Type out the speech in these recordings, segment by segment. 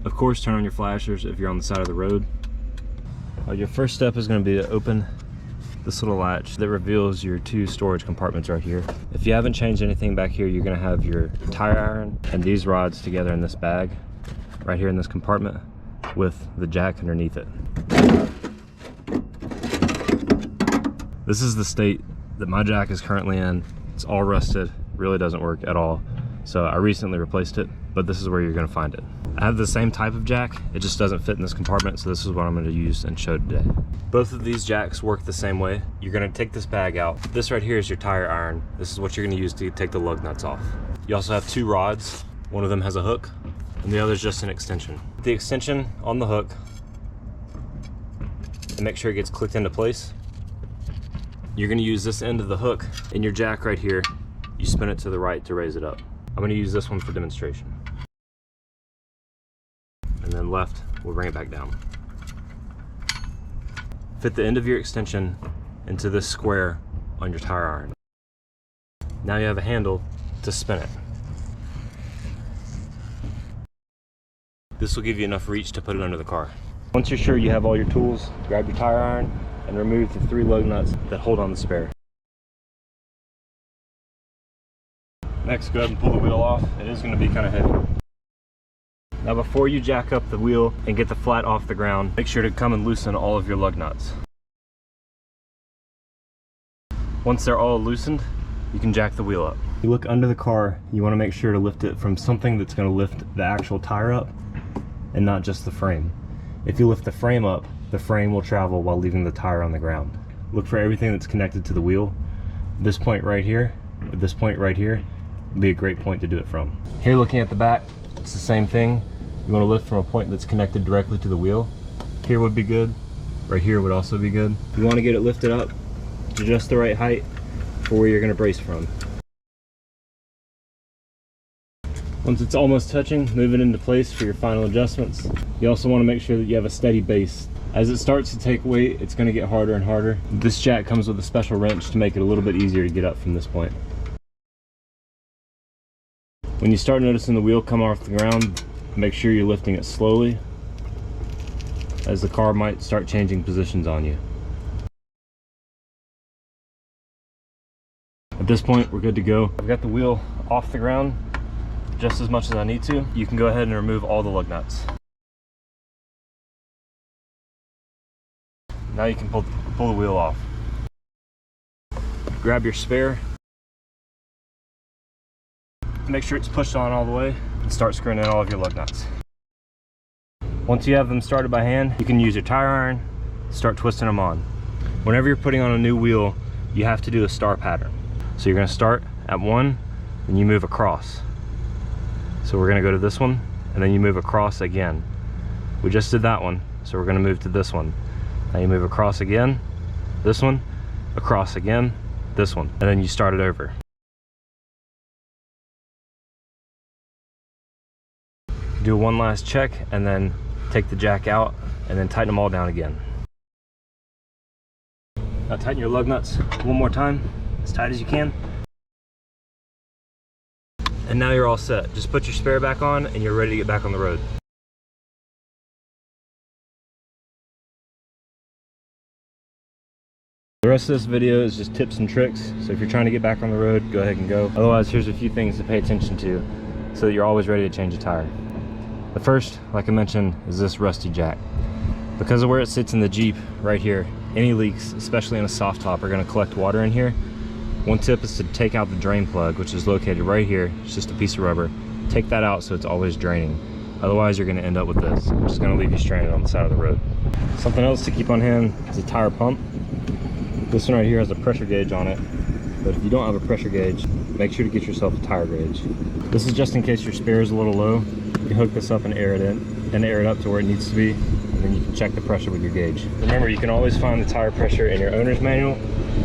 Of course, turn on your flashers if you're on the side of the road. Your first step is going to be to open this little latch that reveals your 2 storage compartments right here. If you haven't changed anything back here, you're going to have your tire iron and these rods together in this bag right here in this compartment with the jack underneath it. This is the state that my jack is currently in. It's all rusted, really doesn't work at all. So I recently replaced it, but this is where you're going to find it. I have the same type of jack, it just doesn't fit in this compartment, so this is what I'm going to use and show today. Both of these jacks work the same way. You're going to take this bag out. This right here is your tire iron. This is what you're going to use to take the lug nuts off. You also have 2 rods. One of them has a hook, and the other is just an extension. The extension on the hook, and make sure it gets clicked into place. You're going to use this end of the hook in your jack right here. You spin it to the right to raise it up. I'm going to use this one for demonstration. And then left, we'll bring it back down. Fit the end of your extension into this square on your tire iron. Now you have a handle to spin it. This will give you enough reach to put it under the car. Once you're sure you have all your tools, grab your tire iron and remove the 3 lug nuts that hold on the spare. Next, go ahead and pull the wheel off. It is going to be kind of heavy. Now before you jack up the wheel and get the flat off the ground, make sure to come and loosen all of your lug nuts. Once they're all loosened, you can jack the wheel up. You look under the car, you want to make sure to lift it from something that's going to lift the actual tire up and not just the frame. If you lift the frame up, the frame will travel while leaving the tire on the ground. Look for everything that's connected to the wheel. This point right here, this point right here, would be a great point to do it from. Here looking at the back, it's the same thing. You want to lift from a point that's connected directly to the wheel. Here would be good. Right here would also be good. You want to get it lifted up to just the right height for where you're going to brace from. Once it's almost touching, move it into place for your final adjustments. You also want to make sure that you have a steady base. As it starts to take weight, it's going to get harder and harder. This jack comes with a special wrench to make it a little bit easier to get up from this point. When you start noticing the wheel come off the ground, make sure you're lifting it slowly, as the car might start changing positions on you. At this point, we're good to go. I've got the wheel off the ground just as much as I need to. You can go ahead and remove all the lug nuts. Now you can pull the wheel off. Grab your spare. Make sure it's pushed on all the way and start screwing in all of your lug nuts. Once you have them started by hand, you can use your tire iron, start twisting them on. Whenever you're putting on a new wheel, you have to do a star pattern. So you're going to start at 1 and you move across. So we're going to go to this one and then you move across again. We just did that one, so we're going to move to this one. Now you move across again, this one, across again, this one, and then you start it over. Do one last check and then take the jack out and then tighten them all down again. Now tighten your lug nuts one more time, as tight as you can. And now you're all set. Just put your spare back on and you're ready to get back on the road. The rest of this video is just tips and tricks, so if you're trying to get back on the road, go ahead and go. Otherwise, here's a few things to pay attention to so that you're always ready to change a tire. The first, like I mentioned, is this rusty jack. Because of where it sits in the Jeep right here, any leaks, especially in a soft top, are going to collect water in here. One tip is to take out the drain plug, which is located right here. It's just a piece of rubber. Take that out so it's always draining. Otherwise, you're going to end up with this, which is going to leave you stranded on the side of the road. Something else to keep on hand is a tire pump. This one right here has a pressure gauge on it, but if you don't have a pressure gauge, make sure to get yourself a tire gauge. This is just in case your spare is a little low. You hook this up and air it in, and air it up to where it needs to be, and then you can check the pressure with your gauge. Remember, you can always find the tire pressure in your owner's manual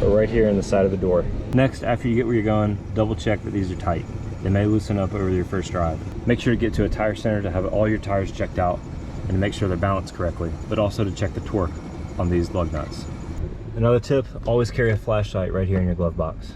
or right here in the side of the door. Next, after you get where you're going, double check that these are tight. They may loosen up over your first drive. Make sure to get to a tire center to have all your tires checked out and to make sure they're balanced correctly, but also to check the torque on these lug nuts. Another tip, always carry a flashlight right here in your glove box.